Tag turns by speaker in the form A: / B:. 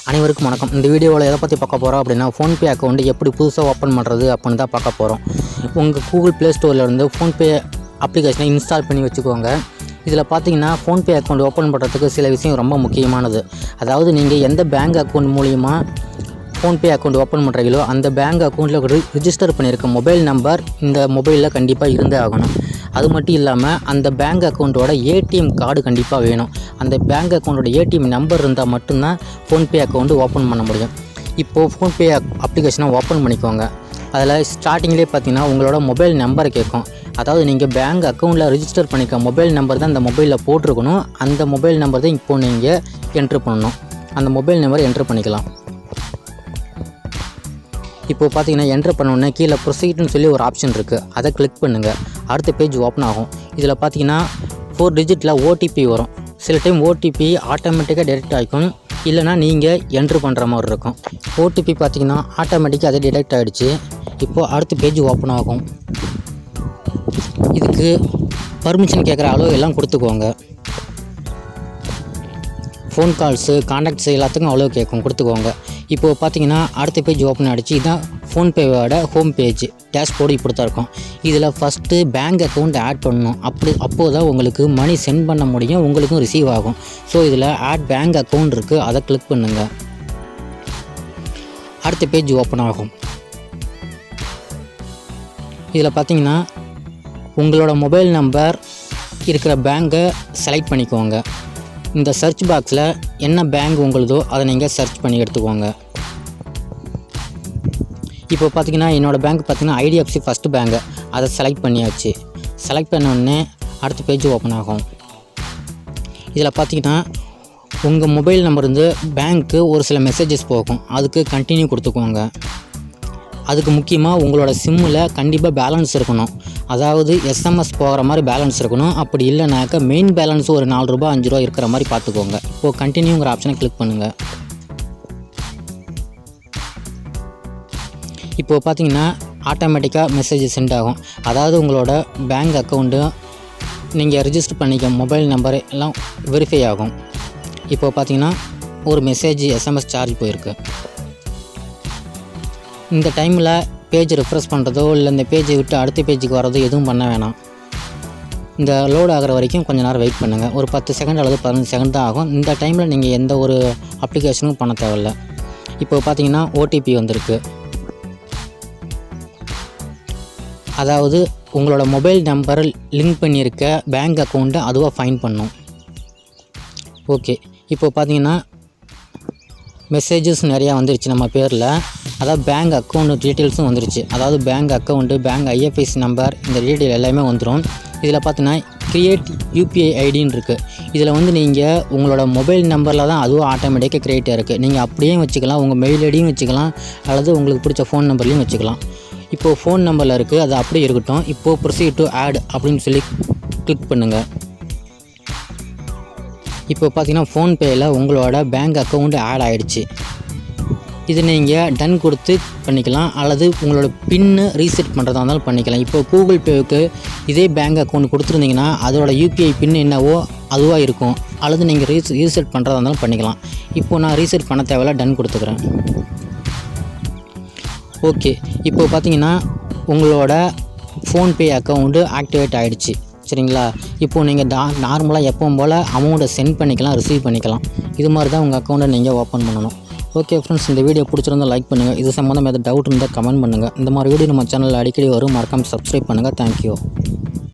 A: அனைவருக்கும் வணக்கம். இந்த வீடியோவில் எதை பற்றி பார்க்க போகிறோம் அப்படின்னா, ஃபோன்பே அக்கௌண்ட் எப்படி புதுசாக ஓப்பன் பண்ணுறது அப்படின்னு தான் பார்க்க போகிறோம். உங்கள் கூகுள் ப்ளே ஸ்டோர்லேருந்து ஃபோன்பே அப்ளிகேஷனை இன்ஸ்டால் பண்ணி வச்சுக்கோங்க. இதில் பார்த்தீங்கன்னா ஃபோன்பே அக்கௌண்ட் ஓப்பன் பண்ணுறதுக்கு சில விஷயம் ரொம்ப முக்கியமானது. அதாவது நீங்கள் எந்த பேங்க் அக்கௌண்ட் மூலிமா ஃபோன்பே அக்கௌண்ட் ஓப்பன் பண்ணுறீங்களோ அந்த பேங்க் அக்கௌண்ட்டில் ரிஜிஸ்டர் பண்ணியிருக்க மொபைல் நம்பர் இந்த மொபைலில் கண்டிப்பாக இருந்தே ஆகணும். அது மட்டும் இல்லாமல் அந்த பேங்க் அக்கௌண்ட்டோட ஏடிஎம் கார்டு கண்டிப்பாக வேணும். அந்த பேங்க் அக்கௌண்ட்டோட ஏடிஎம் நம்பர் இருந்தால் மட்டும்தான் ஃபோன்பே அக்கௌண்ட்டு ஓப்பன் பண்ண முடியும். இப்போது ஃபோன்பே அப்ளிகேஷனை ஓப்பன் பண்ணிக்கோங்க. அதில் ஸ்டார்டிங்லேயே பார்த்தீங்கன்னா உங்களோட மொபைல் நம்பரை கேட்கும். அதாவது நீங்கள் பேங்க் அக்கௌண்ட்டில் ரிஜிஸ்டர் பண்ணிக்க மொபைல் நம்பர் தான் அந்த மொபைலில் போட்டிருக்கணும். அந்த மொபைல் நம்பர் தான் இப்போது நீங்கள் என்ட்ரு பண்ணணும். அந்த மொபைல் நம்பரை என்ட்ரு பண்ணிக்கலாம். இப்போது பார்த்தீங்கன்னா என்ட்ரு பண்ணோன்னே கீழே ப்ரொசீட்னு சொல்லி ஒரு ஆப்ஷன் இருக்குது. அதை கிளிக் பண்ணுங்கள். அடுத்த பேஜ் ஓப்பன் ஆகும். இதில் பார்த்தீங்கன்னா 4 டிஜிட்டில் ஓடிபி வரும். சில டைம் ஓடிபி ஆட்டோமேட்டிக்காக டெடெக்ட் ஆகிக்கும், இல்லைனா நீங்கள் என்ட்ரு பண்ணுற மாதிரி இருக்கும். ஓடிபி பார்த்தீங்கன்னா ஆட்டோமேட்டிக்காக அது டிடெக்ட் ஆகிடுச்சு. இப்போது அடுத்த பேஜ் ஓப்பன் ஆகும். இதுக்கு பர்மிஷன் கேட்குற அளவு எல்லாம் கொடுத்துக்கோங்க. ஃபோன் கால்ஸு கான்டாக்ட்ஸ் எல்லாத்துக்கும் அவ்வளோ கேட்கும், கொடுத்துக்கோங்க. இப்போது பார்த்தீங்கன்னா அடுத்த பேஜ் ஓப்பன் ஆகிடுச்சு. இதுதான் ஃபோன்பேவோட ஹோம் பேஜ். டேஷ்போர்டு இப்படி தான் இருக்கும். இதில் ஃபஸ்ட்டு பேங்க் அக்கௌண்ட் ஆட் பண்ணணும். அப்போது தான் உங்களுக்கு மணி சென்ட் பண்ண முடியும், உங்களுக்கும் ரிசீவ் ஆகும். ஸோ இதில் ஆட் பேங்க் அக்கௌண்ட் இருக்குது, அதை கிளிக் பண்ணுங்கள். அடுத்த பேஜ் ஓப்பன் ஆகும். இதில் பார்த்தீங்கன்னா உங்களோட மொபைல் நம்பர் இருக்கிற பேங்கை செலக்ட் பண்ணிக்கோங்க. இந்த சர்ச் பாக்ஸில் என்ன பேங்க் உங்களுதோ அதை நீங்கள் சர்ச் பண்ணி எடுத்துக்கோங்க. இப்போ பார்த்தீங்கன்னா என்னோடய பேங்க் பார்த்தீங்கன்னா ஐடிஎஃப்சி ஃபஸ்ட்டு பேங்கு, அதை செலக்ட் பண்ணியாச்சு. செலக்ட் பண்ணோடனே அடுத்த பேஜ் ஓப்பன் ஆகும். இதில் பார்த்தீங்கன்னா உங்கள் மொபைல் நம்பர் வந்து பேங்க்கு ஒரு சில மெசேஜஸ் போகும், அதுக்கு கண்டினியூ கொடுத்துக்கோங்க. அதுக்கு முக்கியமாக உங்களோட சிம்மில் கண்டிப்பாக பேலன்ஸ் இருக்கணும். அதாவது எஸ்எம்எஸ் போகிற மாதிரி பேலன்ஸ் இருக்கணும். அப்படி இல்லைனாக்கா மெயின் பேலன்ஸ் ஒரு 4 ரூபா 5 ரூபா இருக்கிற மாதிரி பார்த்துக்கோங்க. இப்போது கண்டினியூங்கிற ஆப்ஷனை கிளிக் பண்ணுங்கள். இப்போது பார்த்தீங்கன்னா ஆட்டோமேட்டிக்காக மெசேஜ் சென்ட் ஆகும். அதாவது உங்களோட பேங்க் அக்கௌண்ட்டு நீங்கள் ரிஜிஸ்டர் பண்ணிக்க மொபைல் நம்பர் எல்லாம் வெரிஃபை ஆகும். இப்போது பார்த்தீங்கன்னா ஒரு மெசேஜ் எஸ்எம்எஸ் சார்ஜ் போயிருக்கு. இந்த டைமில் பேஜ் ரெஃப்ரெஷ் பண்ணுறதோ இல்லை இந்த பேஜை விட்டு அடுத்த பேஜுக்கு வரதோ எதுவும் பண்ண வேணாம். இந்த லோட் ஆகிற வரைக்கும் கொஞ்சம் நேரம் வெயிட் பண்ணுங்கள். ஒரு 10 செகண்ட் அல்லது 15 செகண்ட் தான் ஆகும். இந்த டைமில் நீங்கள் எந்த ஒரு அப்ளிகேஷனும் பண்ண தேவையில்லை. இப்போ பார்த்தீங்கன்னா ஓடிபி வந்திருக்கு. அதாவது உங்களோட மொபைல் நம்பரை லிங்க் பண்ணியிருக்க பேங்க் அக்கௌண்ட்டை அதுவாக ஃபைண்ட் பண்ணும். ஓகே, இப்போ பார்த்தீங்கன்னா மெசேஜஸ் நிறையா வந்துருச்சு நம்ம பேரில். அதாவது பேங்க் அக்கௌண்ட் டீட்டெயில்ஸும் வந்துருச்சு. அதாவது bank account, bank IFSC number, இந்த டீட்டெயில் எல்லாமே வந்துடும். இதில் பார்த்தீங்கன்னா க்ரியேட் யூபிஐ ஐடின்னு இருக்குது. இதில் வந்து நீங்கள் உங்களோட மொபைல் நம்பரில் தான் அதுவும் ஆட்டோமேட்டிக்காக க்ரியேட் ஆகிருக்கு. நீங்கள் அப்படியே வச்சுக்கலாம், உங்கள் மெயில் ஐடியும் வச்சுக்கலாம், அல்லது உங்களுக்கு பிடிச்ச ஃபோன் நம்பர்லையும் வச்சுக்கலாம். இப்போது ஃபோன் நம்பரில் இருக்குது, அது அப்படியே இருக்கட்டும். இப்போது ப்ரொசீட் டு ஆட் அப்படின்னு சொல்லி கிளிக் பண்ணுங்கள். இப்போ பார்த்தீங்கன்னா ஃபோன்பேயில் உங்களோட பேங்க் அக்கௌண்ட் ஆட் ஆகிடுச்சு. இது நீங்கள் டன் கொடுத்து பண்ணிக்கலாம், அல்லது உங்களோட பின்னு ரீசெட் பண்ணுறதா இருந்தாலும் பண்ணிக்கலாம். இப்போ கூகுள் பேவுக்கு இதே பேங்க் அக்கௌண்ட் கொடுத்துருந்தீங்கன்னா அதோட யூபிஐ பின் என்னவோ அதுவாக இருக்கும், அல்லது நீங்கள் ரீசெட் பண்ணுறதா இருந்தாலும் பண்ணிக்கலாம். இப்போது நான் ரீசெட் பண்ண தேவையில்ல, டன் கொடுத்துக்கிறேன். ஓகே, இப்போது பார்த்தீங்கன்னா உங்களோட ஃபோன்பே அக்கௌண்ட்டு ஆக்டிவேட் ஆகிடுச்சு. சரிங்களா? இப்போது நீங்கள் நார்மலாக எப்பவும் போல் அமௌண்ட்டை சென்ட் பண்ணிக்கலாம், ரிசீவ் பண்ணிக்கலாம். இது மாதிரி தான் உங்கள் அக்கௌண்ட்டை நீங்கள் ஓப்பன் பண்ணணும். ஓகே ஃப்ரெண்ட்ஸ், இந்த வீடியோ பிடிச்சிருந்தால் லைக் பண்ணுங்கள். இது சம்மந்தமாக எதாவது டவுட் இருந்தால் கமெண்ட் பண்ணுங்கள். இந்த மாதிரி வீடியோ நம்ம சேனலில் அடிக்கடி வரும், மறக்காமல் சப்ஸ்கிரைப் பண்ணுங்கள். தேங்க்யூ.